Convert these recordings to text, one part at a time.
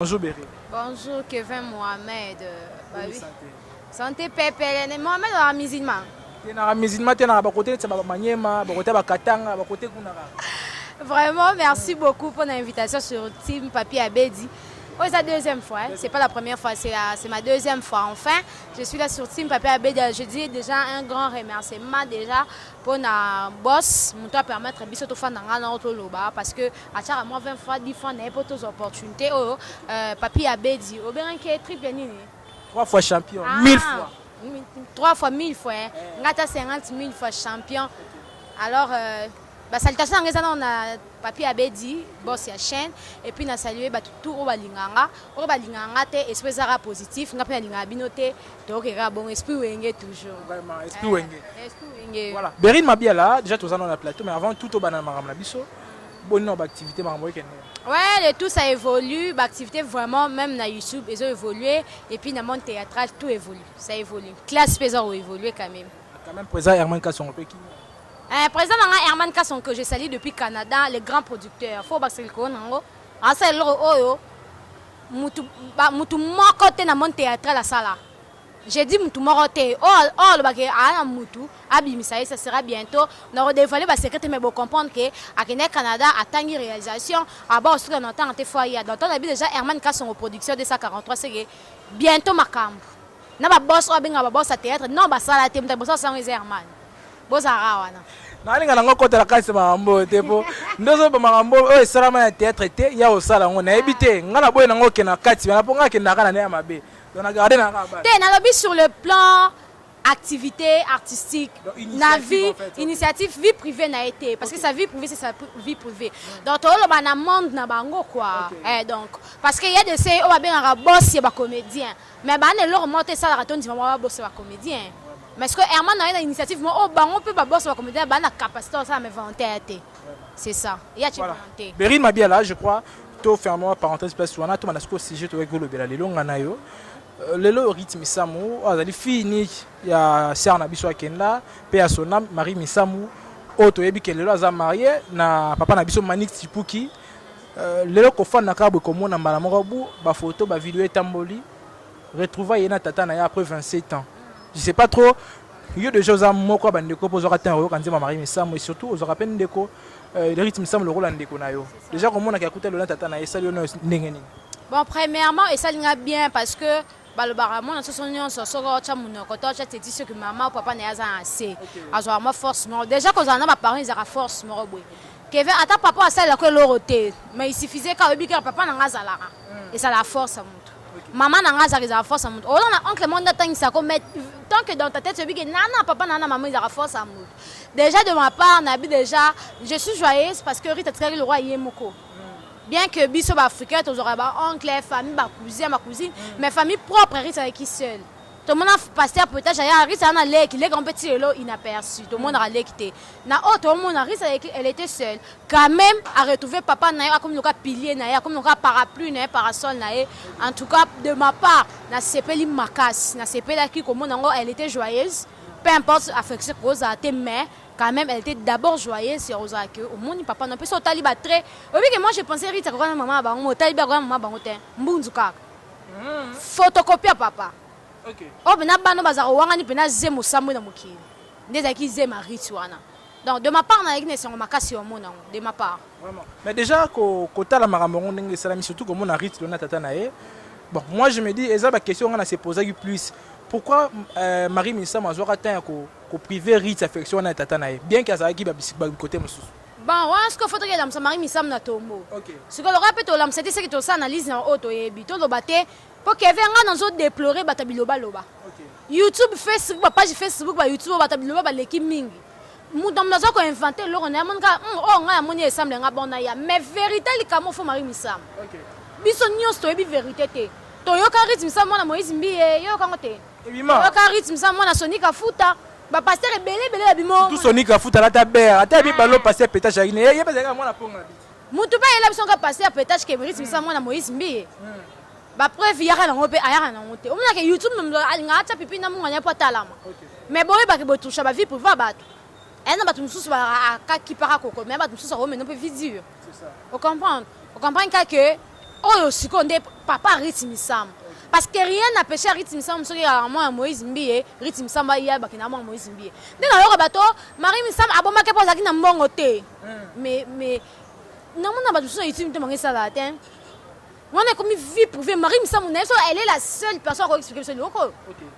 Bonjour Berry. Bonjour Kevin Mohamed. Oui. Santé Pépé, Mohamed est musulman. Vraiment, merci beaucoup pour l'invitation sur Team Papi Abedi. Oh, c'est la deuxième fois, hein. C'est pas la première fois, c'est ma deuxième fois. Enfin, je suis là sur Team Papi Abedi. Je dis déjà un grand remerciement déjà pour notre boss, pour nous permettre de faire notre loba parce que à chaque mois 20 fois, 10 fois, on a pas d'autres opportunités. Papi Abedi, au bien qu'il triple nini. 3 fois champion, 1000 fois. 3 fois 1000 fois, on a 50 000 fois champion. Alors, salutations on a Papi Abedi, boss la chaîne, et puis on a salué tout le balinganga te esprit zara positif, on a pris la binote, donc il y a bon esprit wenge toujours. Vraiment, esprit wenge. Esprit wenge. Voilà. Berry Mabiala, déjà tous dans le plateau, mais avant tout au banana maramla biso, bonne activité maramboy kenné. Ouais, tout ça évolue, l'activité vraiment même na YouTube, ils ont évolué et puis dans le monde théâtral tout évolue, ça évolue. Classe pesa ont évolué quand même. Quand même présent Herman Kasson qui président Herman Kasson que je salue depuis Canada, le grand producteur. Faut que le connaisse. Asa loro oyo mutu moko te na monde théâtral la sala. J'ai dit mutu moko te. Oh le baké ala mutu abimisa ça sera bientôt. On va dévoiler ba secret mais bon comprendre que à Canada a tangi réalisation à bas sur notre temps foyer. Donc on a déjà Herman Kasson en production de 143 c'est bientôt makambo. Na ba boss o benga ba boss à théâtre non ba sala te mutu boss sans Herman. Bozara wana. nalinga nango kota la kasi makambo te po ndozo ba makambo o esalama ya théâtre te ya osala ngo na ebite ngana boye nango ke na kati na ponga ke ndaka na ne ya mabe donc na garder na ba te na lobi sur le plan activité artistique na vie initiative vie privée na été parce que sa vie privée c'est sa vie privée donc to lo ba na monde na bango quoi donc parce que il y a de ces o ba benga boss ya ba comédien mais ba ne lo remonter ça la raton di ba boss ba comédien. Mais est-ce que Herman a une initiative? On peut pas bosser comme ça, la capacité à me vanter. C'est ça. Il y a voilà. Berry Mabiala, je crois, tout fermement parenthèse parce que on a tout un sujet avec le bela lelo nganayo. Lelo rythme Misamu, azali fini ya Serna Biso Kenda, pe ya sonam Marie Misamu, auto yebi ke lelo aza marié na papa na biso Manik Tipuki. Lelo ko fa na kabo ko mona mbala moko bu ba photo ba vidéo etamboli. Retrouva yena tata na ya après 27 ans. Je sais pas trop. Il y a des choses à moi quoi bandeko pour aurater un rôle quand ma mari mais ça mais surtout aux rappels ndeko le rythme semble le rôle ndeko nayo. Déjà comme on a écouté le tata na ça lionel ndengeni. Bon premièrement et ça linga bien parce que le baramon na sosonyo sosoko cha munoko to cha teti ce que maman ou papa na za assez. Azo ma force moi déjà quand on a ma parents ils a force moi boy. Kevin ata papa a ça la ko loroté mais il suffisait quand obi que papa na ngazala et ça la force à mon. Maman n'a pas la force à monter. Oh là, oncle monde attend ça comme tant que dans ta tête tu dis que nana papa nana maman ils ont la force à monter. Déjà de ma part, déjà je suis joyeuse parce que Rita Tsari le roi Yemoko. Bien que biso ba africain tu auras ba oncle, famille, ba cousin, ma cousine, mais famille propre Rita avec qui seul. Tout le monde a passé à peut-être à Rita na lek, les grands petits là inaperçu. Tout le monde a l'équité. Na tout le monde a Rita elle était seule. Quand même à retrouver papa na comme le cas pilier na comme le cas parapluie na parasol na en tout cas de ma part na sepeli makas na sepela qui comme elle était joyeuse. Peu importe affection cause à tes mais quand même elle était d'abord joyeuse sur Rosa que au monde papa non peut so taliba très. Oui que moi je pensais Rita quand maman ba ngo taliba quand maman ba ngo te mbunzu kaka. Photocopie papa. Okay. Oh, ben abano bazaro wangani pena zemo samwe na mokili. Ndeza ki zema rituana. Donc de ma part na ekne son makasi au monde de ma part. Vraiment. Mais déjà kota la marambo ndenge salami surtout comme on a rite na tata na e. Bon, moi je me dis eza ba question on a se poser plus. Pourquoi Marie Missa mazwaka tan ko privé rite affection na tata na e bien que ça qui ba côté mususu. Bon, ouais, ce qu'il faudrait que la Marie Missa na tombo. OK. Ce que le rappelle to lam c'était ce que to ça analyse na auto et bito do baté pour que venga dans autres déplorer batabiloba loba. OK. YouTube, Facebook, page Facebook, YouTube batabiloba ba leki mingi. Mudam nazo ko inventer lo on a mon ka oh nga moni ensemble nga bona ya mais vérité li kamo fo Marie Missa. OK. Biso nyos to ebi vérité te. To yo ka rythme ça mona Moïse Mbiye yo ka ngote. Ebima. Yo ka rythme ça mona Sonika Futa. Ba pasteur belé la bimo. Tout Sonika Futa la ta ber, ata bi balo passer pétage ya ine. Ye bazaka mona ponga bi. Mutu ba ela biso ka passer pétage ke rythme ça mona Moïse Mbiye. Ba preuve yaka na ngope ayaka na ngote. Omuna ke YouTube memlo alinga acha pipi na munga nya potalama. Mais boye ba ke botusha ba vie pour va battre. Elle n'a pas tout sous à qui para coco mais pas tout sous au mais non peut vidéo. C'est ça. On comprend que oyo sikonde papa rythme sam parce que rien n'a péché rythme sam soki ya moi Moïse Mbie rythme sam ba ya bakina moi Moïse Mbie ndena yo bato Marie Misam aboma ke poza kina mbongo te mais namona ba tuso YouTube te mangisa la te on est comme vie privée Marie Misam elle est la seule personne à expliquer ce loko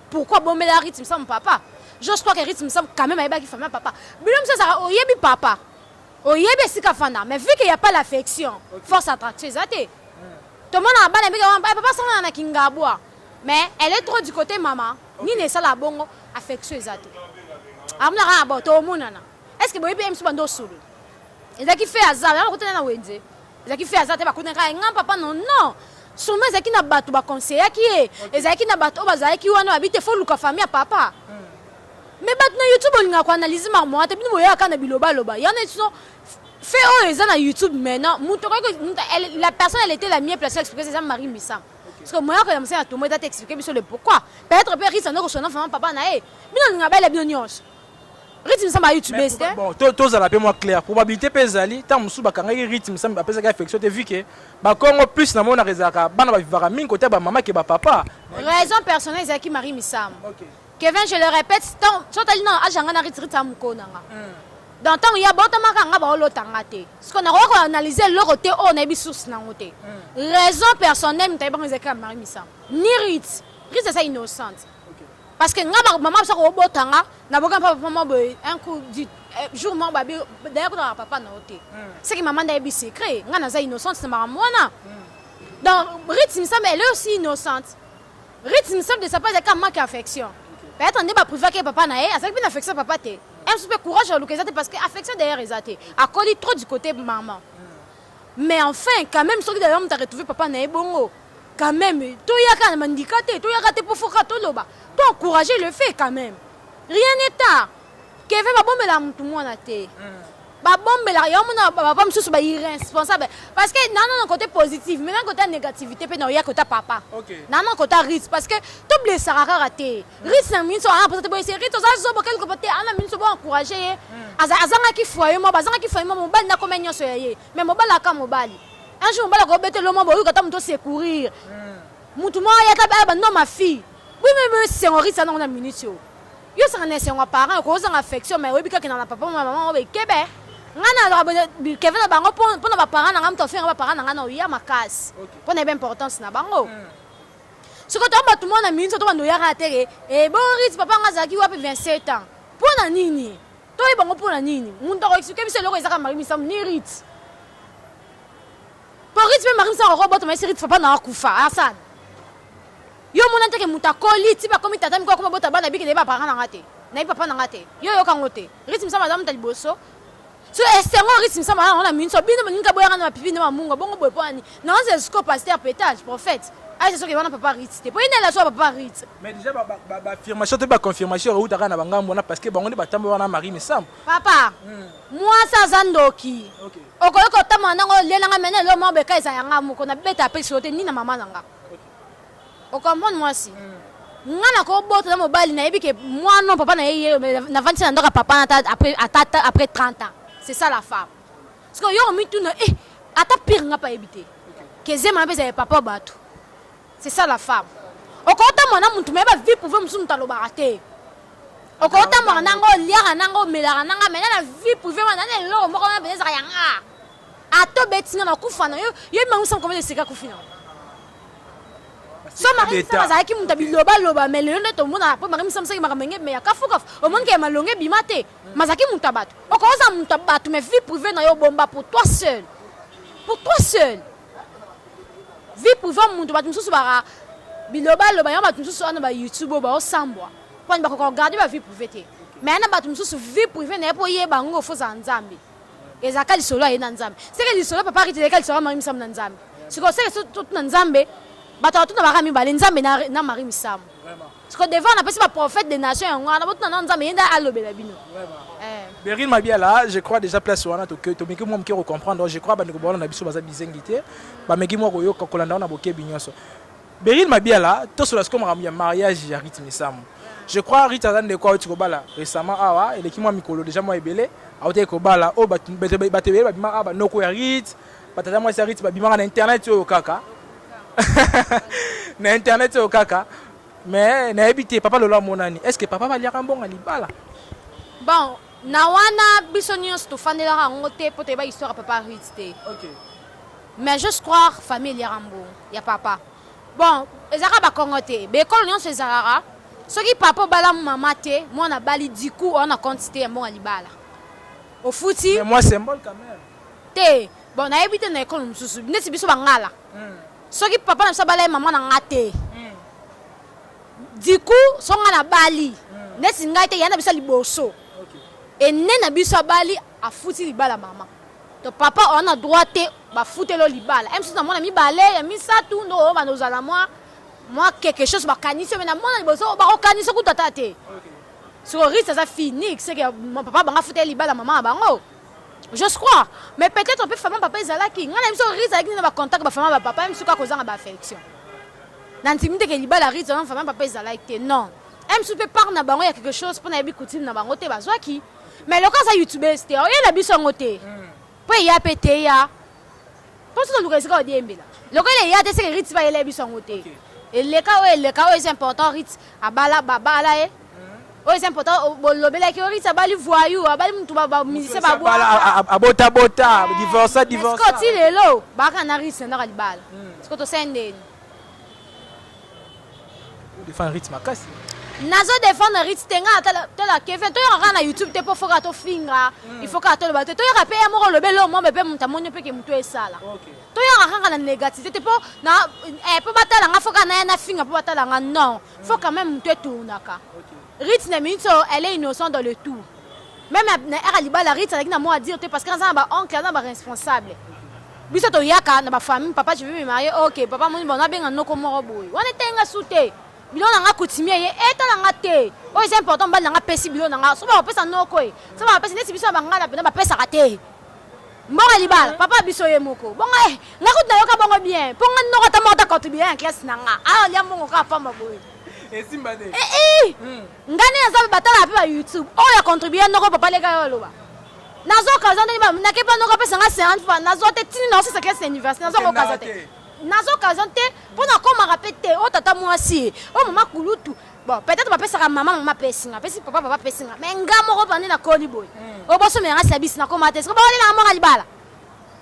pourquoi bomber la rythme sam papa je crois que rythme sam quand même ayeba ki famille papa bilom ça oyebi papa oyebi sika fanda mais vu qu'il y a pas l'affection force attraction ezate tout le monde a balé papa ça na kingabwa mais elle est trop du côté maman ni ne ça la bongo affection ezate amna ka ba to munana est-ce que boyebi emsu bando sulu ezaki fait hasard na kotena na wenze ezaki fait hasard te ba kotena ka ngam papa non seulement ezaki na bato ba conseiller ki ezaki na bato bazaki wana habite fo luka famille papa mais maintenant YouTube on a analysé marmoire te bino boya kana biloba loba yana so fait eux na YouTube maintenant la personne elle était la mieux placée à expliquer c'est Marie Misam parce que moi quand je me suis à tout moi t'expliquer biso le pourquoi peut-être père risque na ko sona femme papa na bino ngabela bino nyos rythme Misam ba YouTube c'est bon tous la moi clair probabilité pezali tant musu bakanga rythme Misam ba pesa ka affection te vu que ba Congo plus na mona rezaka bana ba vivara min côté ba maman ke ba papa raison personnelle c'est qui Marie Misam Kevin, je le répète, quand tu as dit que tu as dans le temps, il y a beaucoup de ce qu'on a analysé, le côté où on a mis source. Raison personnelle, tu as dit Marie Misam. Ni Ritz. Ritz est innocente. Parce que maman a un coup du jour, d'ailleurs, papa n'a été. C'est que maman a été secret. Elle est innocente, c'est ma maman. Donc, Ritz Misam, elle est aussi innocente. Ritz Misam, de sa part, elle a manque d'affection. Peut-être on est privé que papa n'a pas une affection papa te un super courage à l'occasion parce que affection derrière ezate a collé trop du côté maman mais enfin quand même ce que d'ailleurs tu as retrouvé papa n'a bongo quand même toi ya kana mandikate toi ya raté pour foka to loba toi encourager le fait quand même rien n'est tard Kevin va bomber la mutu mwana te ba bomber la yo mona papa msusu ba irresponsable parce que non côté positif mais non côté négativité pe non ya côté papa non côté risque parce que tout blessé à rater risque na minso ana peut-être boy série to za zo bokel ko pote ana minso bo encourager azanga ki foyer mo bazanga ki foyer mo mobali na comme nyonso ye mais mobali aka mobali un jour mobali ko bete lo mo bo ko ta muto secourir mutu mo ya ta ba non ma fille oui mais c'est un risque na minute yo ça ne c'est un parent ko za affection mais oui bika ki na papa maman o be kebe ngana Kevin bango pour na parents na ngam faire ba parents na ngana ya makasi pour na importance na bango ce que toi tout le monde a mis to bando ya ratere et bon Ritz papa ngazaki wapi 27 ans pour na nini toi bango pour na nini muntu ko expliquer biso loko ezaka Marie Misam ni Ritz pour Ritz mais Marie Misam robot mais Ritz papa na kufa asad yo mona teke mutakoli ti ba komi tata mi ko ko bota bana biki ne ba parents na ngate na papa na ngate yo kangote Ritz Misam madame taliboso so esengo Ritz Misam on a minso bino ninga boya na pipi na munga bongo boy poani na on se scope pasteur pétage prophète ai c'est que wana papa Ritz te po ina la so papa Ritz mais déjà ba affirmation te ba confirmation ou taka na bangambo na parce que bango ne batambo wana Marie Misam papa moi ça zandoki okoyoko tama nango lela nga mena lo mo beka isa yanga muko na beta pe sote ni na mama nanga o comprendre moi si ngana ko boto na mobali na yebike moi non papa na yeye na 26 ans ndoka papa na après 30 ans. C'est ça la femme. Parce que yo mi tout na ata pire nga pa ebité. Que zema pesa papa bato. C'est ça la femme. Okota mwana muntu meba vie pour musu mutalo baraté. Okota mwana nango liara nango melara nanga mena la vie privée mwana na lo moko na beza yanga. Ato betinga na kufa na yo ma musa comme de seka kufina. So Marie Misam azaki muta biloba loba mais le ndeto mona po Marie Misam seki makamenge mais akafuka o monde ke malonge bimate mazaki muta bato okoza muta bato mais vie privée na yo bomba pour toi seul vie privée muta bato mususu bara biloba loba ya bato mususu ana ba YouTube ba osambwa po ba ko regarder ba vie privée te mais ana bato mususu vie privée na po ye bango fo za nzambe ezaka lisolo ye na nzambe seki lisolo papa rite ezaka lisolo Marie Misam na nzambe siko seki tout na nzambe bato tout na bakami bale nzambe na Marie Misam parce que devant on appelle ça prophète des nations on a beaucoup na nzambe yenda alobela bino Beryl Mabiala je crois déjà place wana to que to meki mo mki comprendre je crois ba ndiko bona na biso baza bizengité ba meki mo ko yo kolanda na boke binyoso Beryl Mabiala to sur la comme ya mariage ya Ritz Misam je crois Ritz azande ko oti ko bala récemment awa et l'équipe moi mikolo déjà moi ebele aote ko bala o batebe ba bima aba noko ya Ritz batata moi sa Ritz ba bima na internet yo kaka na internet au kaka mais na habité papa lolo monani est-ce que papa va lire un bon alibala bon na wana biso nyonso tofandelaka yango te mpo toyeba histoire ya papa Ritz te mais juste croire famille eliaka mbongo ya papa bon ezalaka bakongo te baekolo nyonso ezalaka soki papa obala mama te mwana bali diku ona quantité ya mbongo ya libala ofuti mais moi symbole quand même te bon nayebi te na ekolo mosusu neti biso bangala soki papa na biso abala ye mama na nga te diku so nga na bali neti ngai te ya na biso liboso ene na biso abali afuti libala mama to papa on a droit te bafutelo libala msusu na mwana mibale ya misatu ndo oyo bana ozala moi quelque chose bakanisi mais na mwana liboso bakokanisa kutata te siko Ritz aza fini c'est que papa banga futela libala mama bango je crois mais peut-être peut fama papa ezalaki nga na biso Ritz azalaki na bacontact bafama bapapa msusu kaka kozanga baaffection na ntimite ke libala Ritz na fama papa ezalaki te non msusu pe par na bango ya quelque chose mpona yebi coutume na bango te bazwaki mais le cas ça youtubeuse te oyela biso yango te po eya pe te ya mpo so toluka esika odiembela loko ele eya te seke Ritz bayela biso yango te eleka oyo c'est important Ritz abala babala ye oyo c'est important bolobelaki Ritz abali voyou abali mutu bamusicien babwala abota divorce ti lelo baka na Ritz ndaka libala siko tosendeni défendre Ritz makasi nazo défendre Ritz tenga tala Kevin toyoka na YouTube te po foka to finga il faut ka tolo bato toyoka pe moko lobelo mo be muta monyo pe ke mutu esala toyoka kanga na négativité te po na po batala nga foka na finga po batala nga non faut quand même mutu tournaka Ritz na minso elle est innocente dans le tout même na era libala Ritz avec na moi à dire te parce que ça ba oncle na ba responsable biso to yaka na ba famille papa je veux me marier OK papa moni bon na benga noko moko boy wana tenga sute bilo nanga kutimie ye eta nanga te o c'est important bal nanga pesi bilo nanga so ba pesa noko e so ba pesa neti biso bangala pena ba pesa kate mbonga libala papa biso ye moko bonga ngako na yoka bongo bien ponga noko ta mota contribuer en classe nanga ah lia mbongo ka fama boy esimba de ngani azabe batala pe ba YouTube o ya contribuer noko papa lega yo loba nazo kaza ndeni ba na ke pa noko pesa nga 50 fois nazo te tini na c'est classe université nazo ko kaza te nazo occasion te pona koma rapete o tata mwasi o mama kulutu bon peut-être bapesaka mama pesinga pesi papa pesinga mais ngamo ko pande na koli boy o boso me nga sabisi na koma te ko ba na mama libala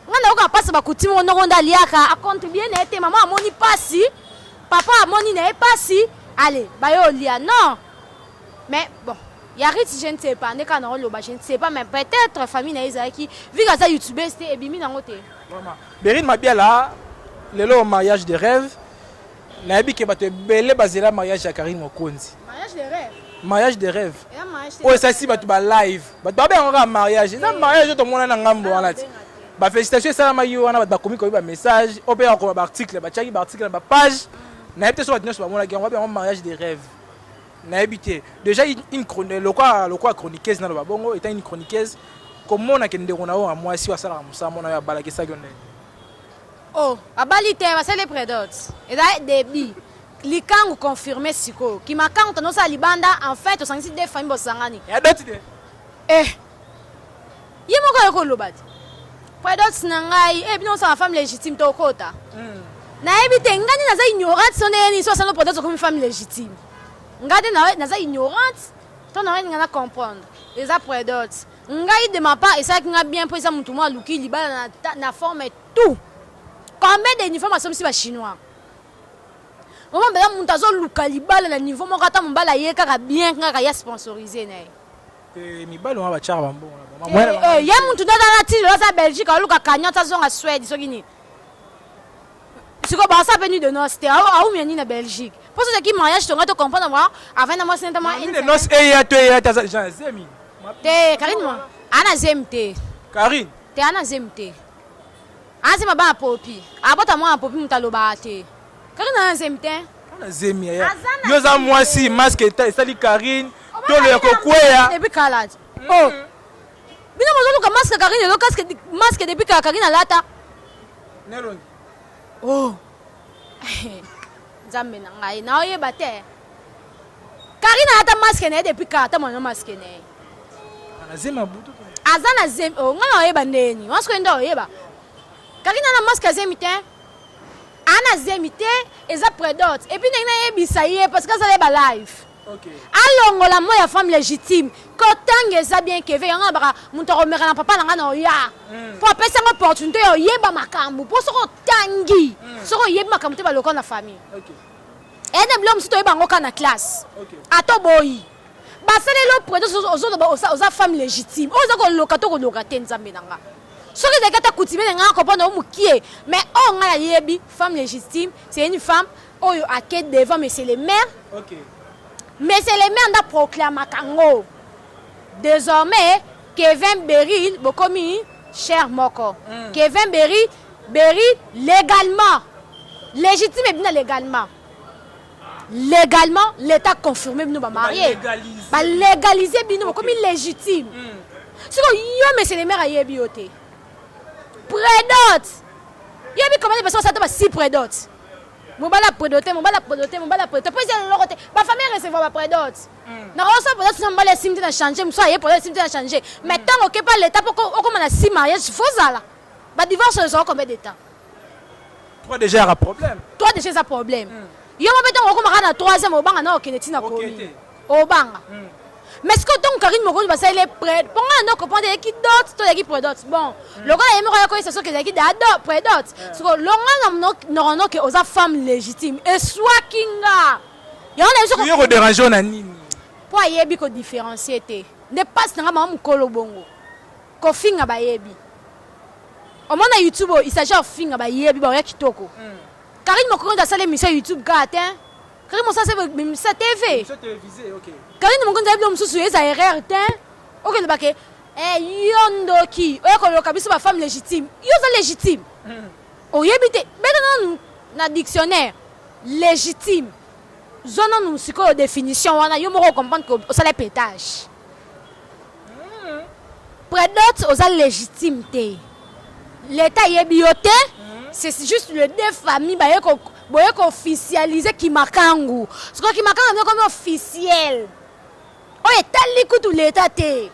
ngana ko pasa bakutimi ono ronda liaka a contribuer na ete mama amoni pasi papa amoni na pasi allez bayo lia non mais bon ya Ritz je ne sais pas ndeka na loba je ne sais pas mais peut-être famille na Isaki vu que ça YouTube c'était ebimi na ngote maman Berine Mabiala lelo mariage de rêve nayebi ke bato ebele bazela mariage ya Karine Mokonzi mariage de rêve oyo esasi bato balive bato babengaka mariage eza mariage oyo tomona na ngambo wana ti bafélicitation esalamaki wana bato bakomi koyi bamessage oyo mpe bakoma baarticle batiaki baarticle na bapage nayebi te so bato nyonso bamonaki yango babenga mariage de rêve nayebi te déjà lokwa chroniqueuse naloba bongo eta une chroniqueuse komonake ndeko na oyo ya mwasi oyo asalaka mosala mona oyo abalakisaki yo ndenge oh abali te basale prédote eza débit likangu confirmé siko ki makangu tonosa libanda en fait osangisi de famille bosangani ya doti te ye moko yokoloba te prédote na ngai bino osala femme légitime tokota nayebi te ngani naza ignorante so ndeni so asala prédote okomi femme légitime ngade naza ignorante to na nga na comprendre eza prédote ngai de ma part esalaki nga bien mpo eza mutu mo aluki libala na forme tout combien de niveau masomo si ba chinois moment bela mutu azoluka libala na niveau moko ata mobala ye kaka bien kaka ya sponsorisé na ye mibali wana batiaka bambongo ye mutu nde aza na tili aza Belgique aluka kanya azonga Suède soki nini siko basa pe nuit de noces te aumia nini na Belgique mpo sozaki mariage tonga to comprendre moi avant na mwasi nete nuit de noces eya to eya te Jean Zemi te Karine moi ana zemi te Karine te ana zemi te anzima bana popi abota mwana popi mutu aloba te Karine ana zemi te ana zemi ya yo za mwasi masque esali Karine to le kokweya depuis kalade oh bino mozoluka masque Karine lo masque depuis Karine alata nelongi oh nzambe na ngai na oyeba te Karine alata masque na ye depuis kata mwana masque na ye ana zemi abutu aza na zemi oh ngana oyeba ndeni wasko enda oyeba Karine na masque azemi te ana zemité eza prédote et puis ndenge yebisa ye parce que ça ba live. OK. Alongo la moi ya femme légitime. Kotanga eza bien que yanga baka muntu romera na papa nanga na ya. Pour apesa ngo opportunité yo yeba makambu. Pour soko tangi. Soko yeba makambu te ba lokon na famille. OK. Ene blom sito yeba ngo kana classe. OK. Ato boyi. Basale lo prédote oza femme légitime. Oza ko loka te nzambe nanga. Soki zekata coutume nga comprendre o mukie mais on nga yebi femme légitime c'est une femme oyo akete devant mais c'est les mères. OK. Mais c'est les mères da proclame kango. Désormais Kevin Berry bokomi cher moko. Kevin Berry légalement légitime et bien légalement. Légalement l'état confirmé nous ba marier. Ba légaliser bien nous comme légitime. Si yo mais c'est les mères yebi yoté. Prédote. Il y a combien de personnes ça si prédote. Mobala prédote. Puis c'est l'autre côté. Ma famille recevoir ma prédote. Na rosa prédote ça mbala simti na changer, mso aye prédote simti na changer. Mais tant que pas l'état pour comme on a si mariage, faut ça là. Ba divorce ça combien de temps? Toi déjà un problème. Toi déjà ça problème. Yo mo beton ko maka na 3e obanga na okeneti na komi. Obanga. Mais ce que ton Karine Moko va ça il est prêt. Pour un autre comprendre qui d'autres toi qui prédote. Bon, le gars il me reconnaît c'est sûr que qui d'adore prédote. Ce que l'on non que aux femmes légitimes et soit kinga. Il y en a ce que déranger na nini. Pour yebi ko différencier té. Ne passe na mamu kolo bongo. Ko finga ba yebi. Au moins na YouTube il s'agit de finga ba yebi ba ya kitoko. Karine Moko dans sa émission YouTube gatin. Karine Moko ça c'est TV. C'est télévisé, OK. Karine Moko nzabi lo mususu eza erreur te. OK le baké. Yondoki. Oya ko loka biso ba femme légitime. Yo za légitime. Oyebite. Beta na dictionnaire légitime. Zona nous siko définition wana yo moko comprendre que ça les pétage. Prédote aux légitime te. L'état yebioté. C'est juste le deux familles boye ko officialiser ki makangu. Ce qui makangu comme officiel. O etali kutu l'état te.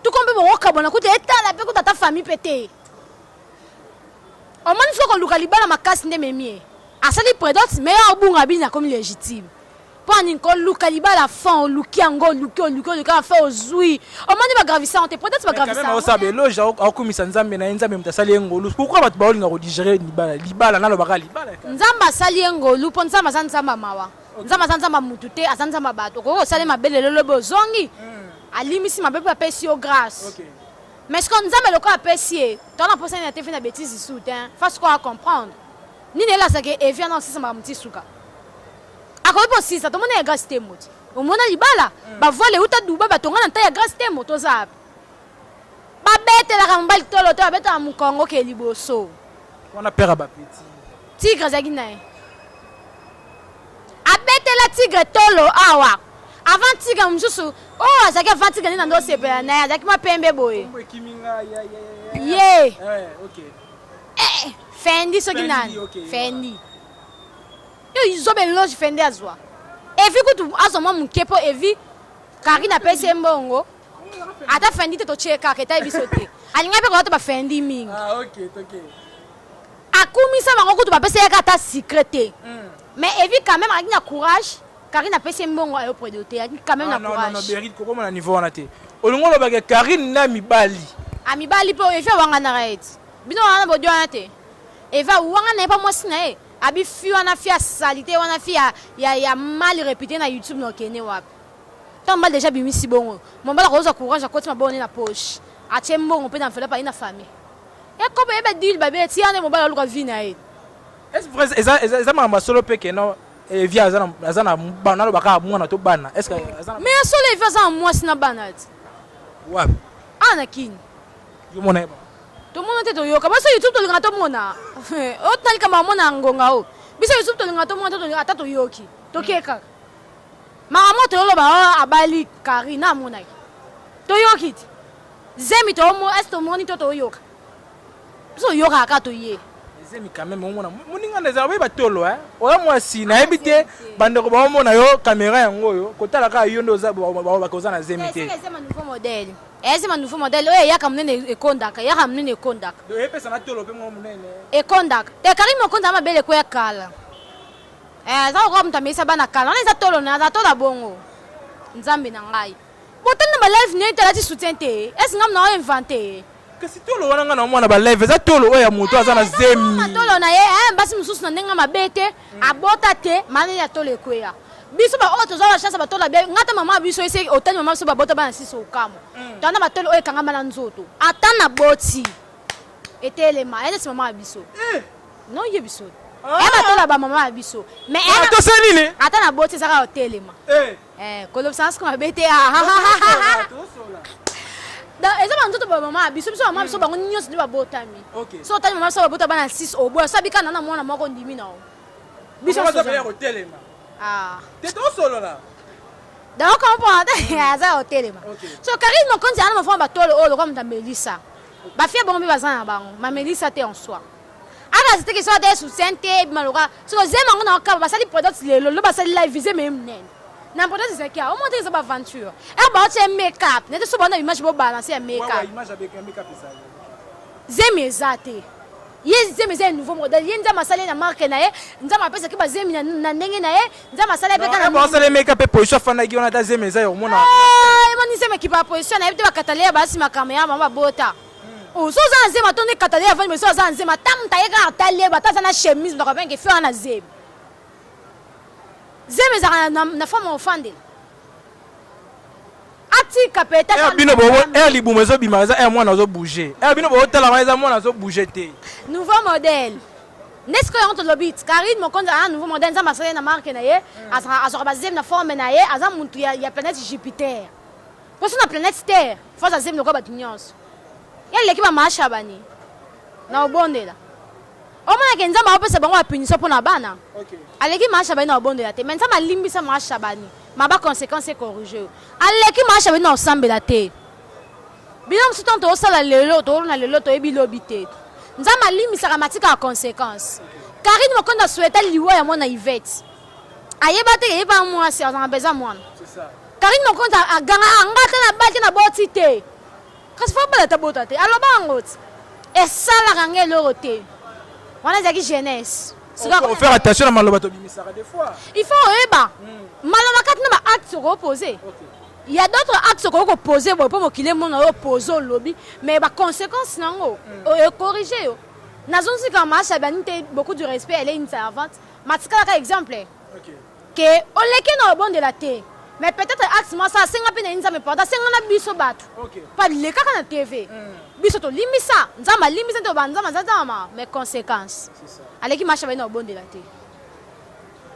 Tout comme bo ka bona kutu état la pe kutu ta famille pété. O man faut ko luka libala makasi nde memie. Asali prédote mais obunga bina comme légitime. Pour ni ko luka libala fond luki ango luki ka fa ozui. O man ba gravissant te prédote ba gravissant. Quand même ça beloge akumisa nzambe na nzambe mtasali ngolu. Pourquoi ba baoli nga ko digérer libala na lo baka libala. Nzamba sali ngolu po nzamba nzamba mawa. Nzamba nzamba mutute azanzamba bato. Ko sali mabele lelo bozongi. Alimisi mabebe apesi o grâce. OK. Mais ce qu'on nzamba loko apesi, ton la personne a été fait na bêtise soutien. Face quoi à comprendre. Ni ne la sake e vient dans sisa mamti suka. Akoy po sisa to mona grâce te moti. O mona libala ba voile uta duba ba tonga na ta grâce te moto za. Ba bete la kambali tolo to beta mu Kongo ke liboso. On a peur ba petit. Tigre zagina. Abete la tigre tolo awa. Avant tigre msusu oh azaki avant tigre ni ndo sepela na azaki mapembe boye. Ye. OK. Fendi sokinani. Fendi. Yo izobe loge Fendi azwa. Evi kutu azoma mukepo evi Karina pese mbongo. Ata Fendi te to cheka keta bisote. Alinga pe ko to ba Fendi mingi. Ah OK. Akumisa bango kutu ba pese ya kata secrété. Mais evi quand même a courage. Karine a payé mbongo ayo prédoté, quand même na courage. Non, Berit ko comme na niveau wana te. Olongo lo ba Karine na mibali. A mibali po efe wanga na right. Bino wana bodio wana te. Eva wanga na pas moi sina e. Abi fi wana fi salité wana fi ya mal répété na YouTube no kene wapi. Tant mal déjà bimisi bongo. Mon bala ko za courage a koti maboni na poche. A tembongo pe na fela pa ina famille. Ya ko be deal ba be ti ane mo bala lo ka vi na e. Est-ce vrai eza mama solo pe ke no et via azana bana lo baka mwana to bana est-ce que azana mais solo e faza moi sina bana ti wapi ana kin yo mona ba to mona te to yo ka ba so YouTube to linga to mona o tali kama mona ngonga o bisa YouTube to linga to mona to ata to yoki to keka mama to lo ba abali Karina mona to yoki zemi to mo esto moni to yoka so yoka ka to ye zemi quand même mona moninga ndeza ba tolo oya mwasi na ebite bandeko ba mona yo caméra yango yo kotala ka yo ndo za ba ko za na zemi te c'est un nouveau modèle Et c'est mon nouveau modèle. Il y a comme un condac. Il y a comme un condac. Et condac. Et Karim mon condac m'a belle quoi kala. Ça comme ta mesa bana kala. On les a tolo na za tola bongo. Nzambe na ngai. Botan na live ne tela ti soutien te. Est-ce ngam na inventé? Que si tolo wana ngana mwana ba live za tolo oya moto azana zemi. Tolo na ye basi mususu na ndenga mabete abota te mani ya tolo ekwea. Biso ba auto za la chance ba tola be ngata mama biso ese otani mama so ba bota ba na siso ukamo. Tana ba tolo oya kanga mala nzoto. Atana boti. Etelema ele si mama biso. Non ye biso. Ba tola ba mama biso. Mais elle to seni ne? Atana boti saka otelema. Kolopsans ko mabete eza banzoto ba mama biso mama biso bango nyonso ndi babotami so otali mama biso babota bana 6 oboya so abika na mwana moko ndimi na biso baza hotelema te tosolola donc comprendre aza hotelema so Karine Mokonzi ana mafamba batolo olo comme Melissa ba fia bongo baza na bango ma Melissa te en soi aka c'était que so des soutien maloka so zema ngona ka basali product lelo lo basali live viser même nen n'importe c'est qui a au moins des aventures et bah tu make-up n'était souvent dans image pour balancer make-up image avec un make-up ça zemi zate yezi un nouveau modèle yenza masala na marque na ye nza mapesa ki ba zemi na ndenge na ye nza masala pe kana ba masala make-up e position fana ki on a ta zemi za yo mona moni zemi ki ba position na ye ba katalia basi makamera mama bota o so za nzema tonne katalia avant mais so za nzema tamta ye ka talia ba ta na chemise ndako ben ke fi na zemi zeme za na femme enfande ati kapeta bino bo libumo zo bima za mwana zo bouger bino bo tala za mwana zo bouger te nouveau modèle n'est-ce que on te lobit Karine Mokonzi un nouveau modèle za masala na marque na ye azora bazem na forme na ye aza muntu ya planète Jupiter parce que na planète Terre faut ça zem lokwa batinyonso ya l'équipe marcha bani na obondela omona ke nzamba opesa bango apunition pour na bana aleki marcha bani na obondo ya te mais nzamba limbisa marcha bani maba conséquences corriger aleki marcha bani na ensemble la te bilom sutan to sala lelo to na lelo to ebilobi te nzamba limbisa ka matika ya conséquences Karine Mokonzi souhaita liwa ya mona Yvette ayeba te yeba moi c'est en besoin moi c'est ça Karine Mokonzi aganga angata na baki na boti te kasi fa bala ta bota te aloba ngoti esala kangelo te on a dit jeunesse. Il faut faire attention à maloba to bimisaka des fois. Il faut eba. Maloba kat na ba acte reposer. Il y a d'autres actes qu'on peut poser pour qu'il ait mon opposé lobby mais ba conséquences nango corriger. Nazon si quand marche banité beaucoup de respect elle est une servante. Matika ka exemple. Que on leke na bon de la terre. Mais peut-être acte moi ça 50 pe na inza me porta 50 na biso batu. Pas le kaka na TV. Biso to limisa nzamba limisa to banzama nzama mais conséquences c'est ça aleki marche ba na bon de la terre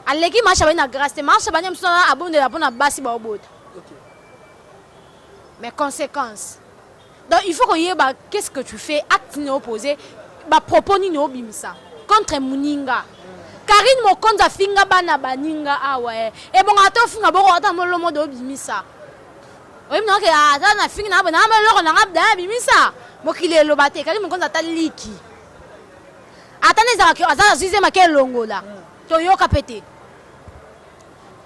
aleki marche ba na grâce marche ba nyamso na abonde la pona basi ba obota mais conséquences donc il faut qu'on y ba qu'est-ce que tu fais acte ni opposé ba propos ni no bimisa contre muninga Karine Mokonzi finga bana baninga awa e bon ato finga boko ata mo lomo do bimisa oui non que ata na finga na bana lo na ngabda bimisa mokile lobate Karine Mokonzi ata liki ata neza ka aza zize make longola to yoka pete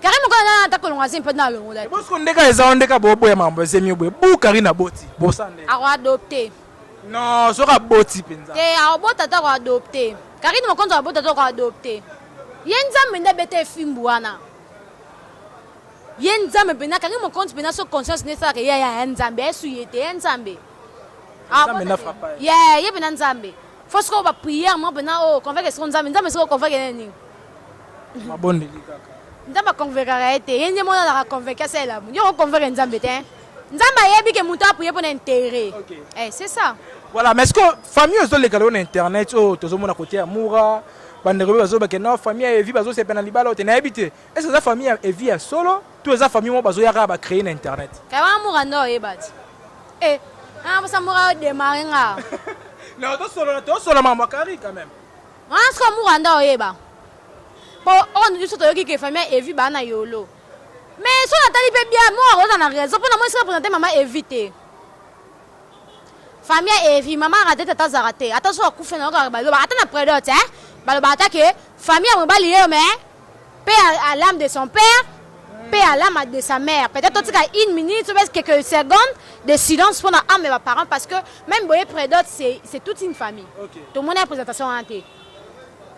Karine Mokonzi na ata kolonga simpe na longola parce qu'on ndeka eza ondeka bobo ya mambo zemi boye bu Karine aboti bosande a adopter non so ka boti penza a bota ta ko adopter Karine Mokonzi abota to ko adopter yenza menda bete fimbu wana yenza mena Karine Mokonzi pena so conscience ne sa ke ya nzambe esu yete nzambe ye bena nzambe faut que ba prière mo bena o convaincre son nzambe so convaincre nini mabonde likaka nzambe convaincre ete yenze mona la convaincre cela yo convaincre nzambe te nzambe yebi ke mutu apuye pour intérêt c'est ça voilà mais est-ce que famille aux les galons internet oh tozo mona côté amoura bande rebe bazo ba ke non famille et vie bazo c'est pena libala o te na habité est-ce que ça famille et vie solo tous les famille mo bazo ya ba créer internet ka amoura no e bat ça amoura démarrer nga non to solo maman Kari quand même est-ce que amoura ndo e ba bon on dit surtout que famille et vie bana yolo mais so natali pe bien moi on a raison pour moi c'est présenter maman éviter famille et vie maman raté tata zaraté attention à couper na ka baloba attends après d'autres baloba attaquer famille mo balié mais père à l'âme de son père paix à l'âme de sa mère. Peut-être qu'il y a une minute ou quelques secondes de silence pour l'âme de mes parents parce que même Boye Prédot, c'est toute une famille. Tout le monde a une présentation en tête.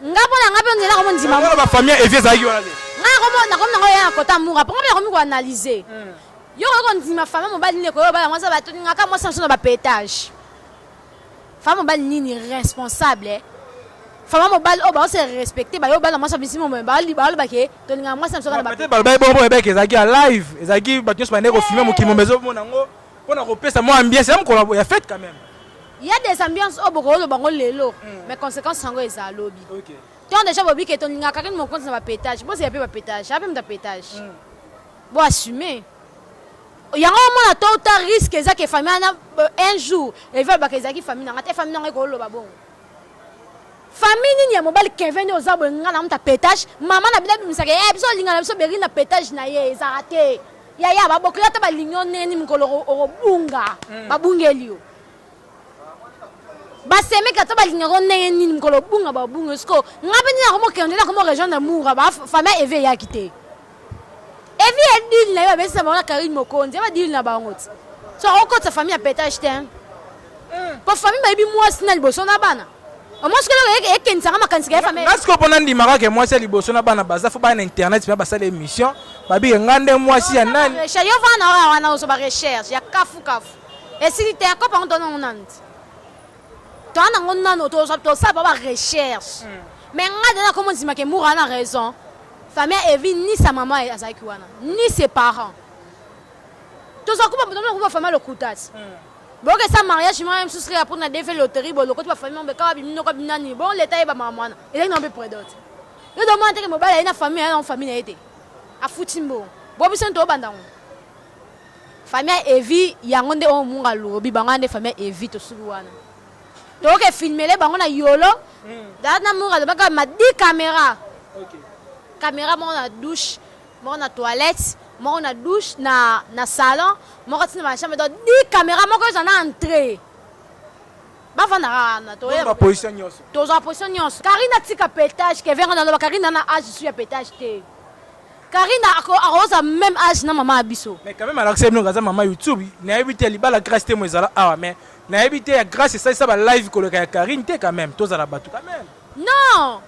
Je suis ma famille est vieille. Je suis analyser. Je suis ma famille, je suis un pétage. Femme est responsable. Femme est respectée. Moi, je suis il y a des ambiances au Bogolo, mais conséquences sont à lobby. Tu as déjà oublié que ton ingakari mon compte na pétage. Moi c'est pas pétage, j'ai même pétage. Bon assumer. Il y a un moment à tout risque que famille un jour et va ba que famille na famille na ko lo ba bon. Famille ni ya mobile Kevin aux arbres ngana mta pétage, maman na bila bimisaka eh biso linga na biso beri na pétage na ye ezarate. Ya ba bokla ta ba lignon neni mkolo bunga. Ba bungelio. Baseme kata balinga ndenge nini mkolo bunga babunga sko ngabe ni akomo kende na komo région de Moura ba famille eve ya kité evi edil na yo besa ba Karine Mokonzi ba dil na ba ngoti so oko ta famille pétage ten po famille ba bi moi sina liboso na bana o mo skolo ekenza ma kansika famille est-ce que pendant ndimaka ke moi c'est liboso na bana baza fo ba na internet ba sala émission ba bi ngande moi si ya nani yo vana wana oso ba recherche ya kafu et si tu es ko pa on onante tu as une recherche. Mais comment dire que Moura a raison. Famille Evi ni sa maman ni ses parents. Tout ça comment famille le coutas. Bon que ça mariage moi même souscrire pour na défait loterie bon le côté famille on beka bimino ko binani bon l'état est ba maman. Il est non peu près d'autres. Je demande que mobile na famille en famille été. A Foutimbo. Bon biso to banda. Famille Evi yangonde o munga lobi bangande famille Evi to suwana. Donc filmer les bango na yolo dana munga de baka ma 10 caméras. OK. Caméra mon na douche, mon na toilette, mon na douche na salon, mon na ma chambre donc 10 caméras mon ko na entrée. Ba vana na to ya position nyos. To za position nyos. Karina tika pétage ke venga na Karina na âge sur pétage té. Karina a même âge na maman abiso. Mais quand même alors c'est nous gaza maman YouTube, na éviter libala grâce té moizala ah mais na éviter grâce ça ba live ko le Karine té quand même, to za la batu quand même. Non.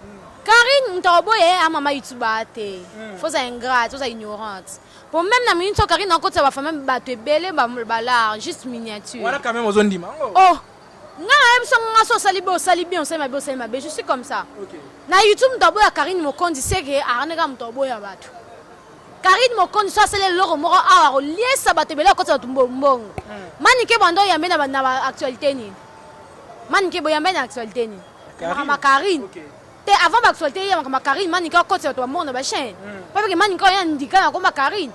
Karine ntoboye a maman YouTube até. Faut ça ingrat, faut ça ignorante. Pour même na minute Karine encore ça va faire même batu belé ba la juste miniature. Voilà quand même aux zones dimanche. Oh. Je suis comme ça. Okay. Na YouTube ntoboya Karine Mokonzi c'est que aranga ntoboya batu. Karine Mokonzi ça c'est le loro moko awa lié ça batebela ko ça tumbo mbongo. Manike bando yambe na actualité ni. Manike bo yambe na actualité ni. Ma Karine. Te avant l'actualité ya ma Karine manike ko ça to mbongo ba chaîne. Parce que manike ya ndika na ko ma Karine.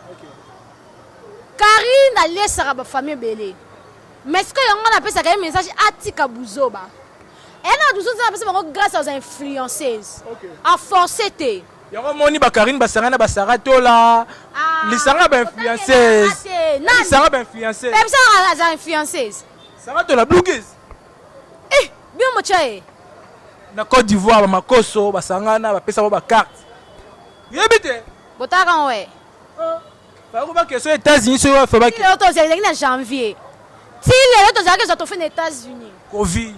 Karine a laissé sa famille belé. Mais ce que on appelle ça quand même message atika buzoba. Elle a douze ans parce que grâce aux influenceuses. A forcé té. Yango moni ba Karine basanga basara tola. Lisanga ba influenceuse. Lisanga ba influenceuse. Même ça les influenceuses. Sanga tola blogueuse. Eh, bien mo chae. Na Côte d'Ivoire makoso basanga na ba pesa ba carte. Yebite. Botaka ouais. Ba ko ba que aux États-Unis so fa ba que. Le auto c'est en janvier. Si les autres gens qui sont fait aux États-Unis. Covid.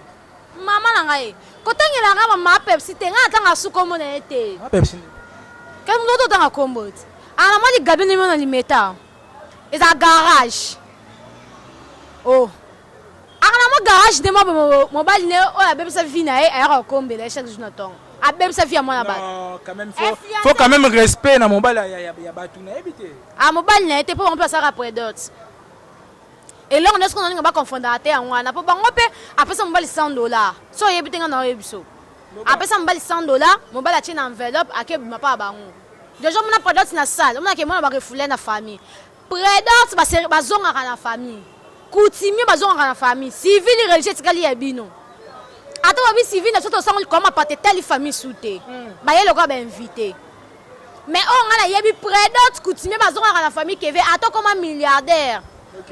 Maman na ngai. Kotangela nga mama Pepsi te nga tanga suko mo na ete. Pepsi. Quand nous autres dans combo. Ana moi di gabi ni mo na limeta. Eza garage. Oh. Ana mo garage de mo mobile ne o la Pepsi vie na e era kombe la chaque jour na tong. A Pepsi vie mo na ba. Non, quand même faut quand même respect na mobile ya batu na ebité. A mobile na ete pour on peut ça après d'autres. Et là, on est ce qu'on a pas confondre à terre. On a pas après ça, on va $100. So, il y a des gens dans le bus. Après ça, on va $100. On va acheter une enveloppe à qui m'a pas bango. Déjà, on a pas d'autres dans la salle. On a qui moi va refouler la famille. Prédate, bah zone à la famille. Coutumier, bah zone à la famille. Civil, religieux, c'est qu'il bino. Attends, oui, civil, nous sommes ensemble comment pas telle famille soutée. Bah il y a le gars invité. Mais on a y a des prédate, coutumier, bah zone à la famille qui veut attends comme un milliardaire.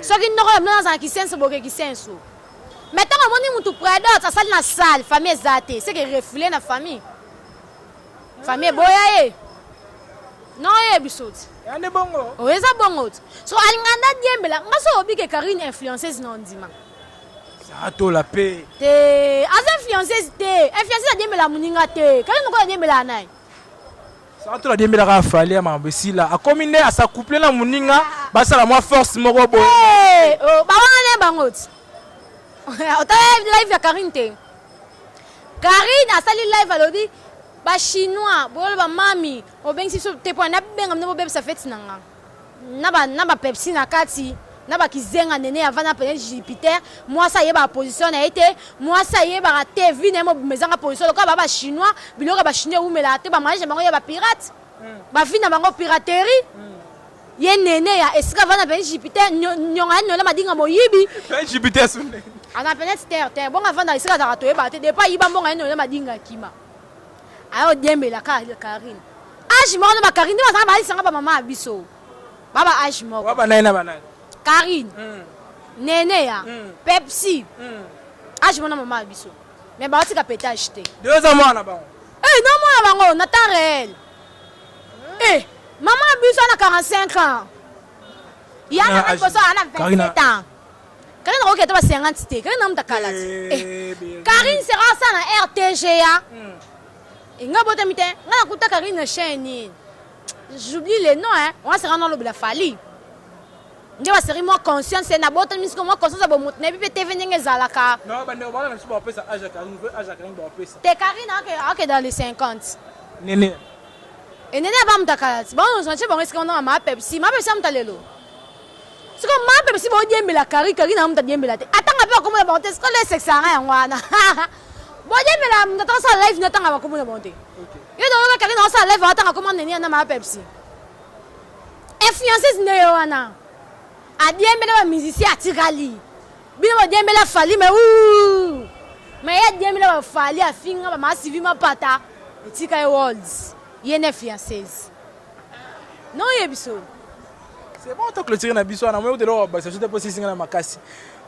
Ce qui nous dans un qui sense boke qui sense. Maintenant on dit tout prédate, ça sale na salle, famille zaté, c'est que refouler na famille. Famille boya non episode. Ane bongo. O eza bongo. So alinganda diembela, ngaso obi ke Karine influenceuse non ndima. Ça to la paix. Te, as influenceuse te, influenceuse diembela muninga te. Karine ko diembela nai. Ça to la diembela ka fali ya mambesila. Akomine asa couple na muninga, basa la moi force moko boy. Eh, oh, ba wana bango. Ota live ya Karine te. Karine asali live alobi ba chinois bolo ba mami obengi so te po na benga mne bebe sa fete nanga na ba Pepsi na kati na ba kizenga nene avant na pene Jupiter moi ça yeba position na été moi ça yeba TV na mo mezanga position ko ba chinois biloko ba chinois umela te ba manje bango ya ba pirate ba fina bango piraterie ye nene ya esika avant na pene Jupiter nyonga nyola madinga moyibi Jupiter sunne ana pene terre bon avant na esika za to yeba te de pas yiba mbonga nyola madinga kima ayo diembela ka Karine age moko na Karine ba ba lisanga ba mama abiso baba age moko baba naina banana Karine nene ya Pepsi age moko na mama abiso mais ba tika pétage te deux ans moi na bango non moi bango na temps réel maman abiso na 45 ans ya na boso ana 27 ans Karine roke to ba 50 te Karine na mtakala Karine sera ça na RTGA nga bote mite nga nakuta Karine chaîne j'oublie les noms hein on se rend dans le fali ndio série moi conscience na bote misiko moi conscience ba mutne bi TV ndenge zalaka non ba ndeo bana na suba pesa age Karine ba pesa te Karine ake dans les 50 nene et nene ba mtakala bon on s'en bon est-ce qu'on a ma Pepsi mtalelo siko ma Pepsi bo diembela Karine na mtadiembela te atanga pe ko mo ba te siko le sexara ya ngwana Bojemela mtata sa live natanga bakomuna bonte. Yo do Karine na sa live atanga comment neni na ma Pepsi. Influenceuse ne yo wana. Adiembela ba musicien atirali. Bino bojemela fali mais ouh. Mais ya diembela ba fali afinga ba masivi mapata. Etika e worlds. Yene influenceuse. Non yebiso. C'est bon tant que le tiré na biso na moi de l'eau bah ça juste pour singa na makasi.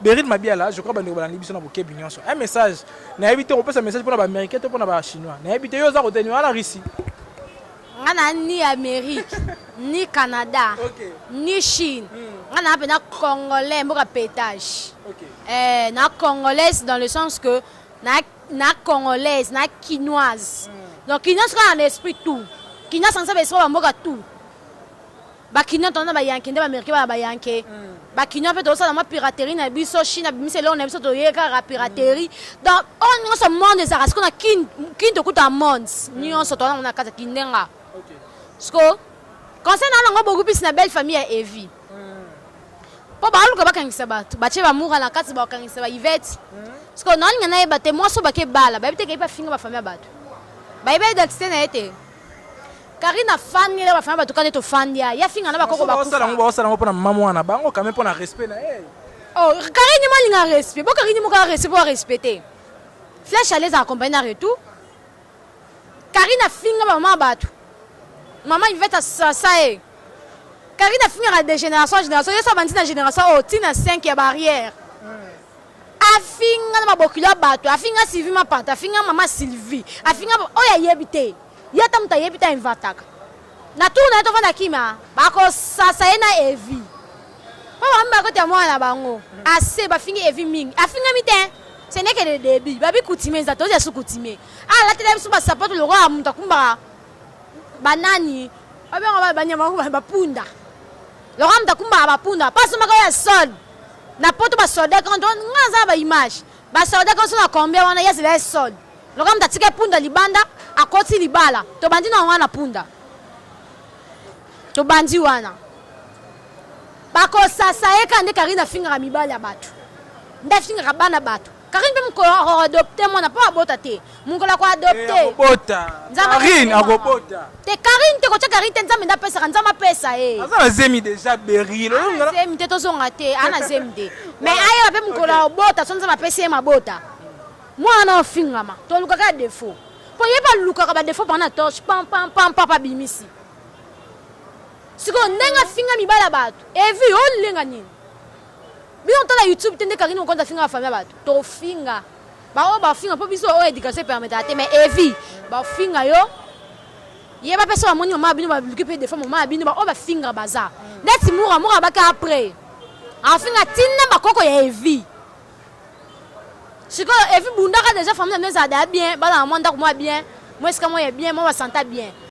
Berit Mabiala, je crois que nous allons na boké bignon. Un message. Na éviter on peut un message pour les américains pour les chinois. Na éviter yo za retenir la Russie. Ngana ni Amérique, ni Canada, ni Chine. Ngana appena congolais mboka pétage. Na congolaise dans le sens que na congolaise, na quinoise. Donc quinoise a l'esprit tout. Quinoise sans ça besoin mboka tout. Ba quinoise tona ba yanké, ba américain ba yanké. Ba quinoise peut aussi la piraterie na biso Chine, biso là on a biso to yeka la piraterie. Donc on ce monde des arabes qu'on a kin to kuta monde. Ni on se tona on a kata kindenga. Sko concernant ngo beaucoup plus na belle famille à Evi. Po ba luka ba kangisa batu, ba che ba mura na kati ba kangisa ba Yvette. Sko non ngana e bate moi so ba ke bala, ba bite ke pa finga ba famille batu. Ba ibe d'accès na été. Karine fan ni ba famille batu kana to fan dia. Ya finga na ba koko ba ku. Ba osala ngo pona maman wana bango quand même pona respect na Oh, Karine mo linga respect. Bo Karine mo ka respect pour respecter. Flash à les accompagner en retour. Karine finga ba maman batu. Maman il va être ça eh. Karine a fini de génération en génération, il y a ça bandi na génération au tina 5 ya barrière. A finga na bokula bato, a finga Sylvie ma pata, a finga maman Sylvie, a finga oya yebite. Ya tamta yebita invataka. Na tout na to vanda kima, ba ko ça na Evi. Ba ba ko te mwana bango. Ase ba finga Evi mingi. A finga miten. Ce n'est que le début. Babi coutumier za to ya su coutumier. Ah la télé su ba support le roi amuta kumba. Banani obe ngaba banyama ba punda le ram da kumba ba punda passe maka ya sol na poto ba soldat quand on ngaza ba image ba soldat quand on a combien wana ya c'est sol le ram da tika punda libanda akoti libala to bandi na wana punda to bandi wana ba ko sasa eka nde Karine finga mibala batu nda finga bana batu Karine même ko adopter moi na pas bota te mon ko la ko adopter bota Karine agobota te Karine te ko cha Karine nzambe nda pesa nzama pesa aza zemi déjà berilo zemi te to zonga te ana zemi te mais ayo pe mon ko la bota so nzama pesa ma bota moi na finga ma to luka ka défaut po yeba luka ka ba défaut pendant torche pam papa bimisi siko ndenga finga mibala batu evi o lenga nini Bien on t'a YouTube tende Karine on compte finga famille batu to finga ba o ba finga po biso o éducation permettre mais Evi ba finga yo ye ba pesa moni mama bino ba lukipe des fois mama bino ba o ba finga baza ndeti mura ba ka après en finga tinna ba koko ya evi siko evi bundaka déjà famille nous a bien ba na monde ko moi bien moi est-ce que moi est bien moi va sentir bien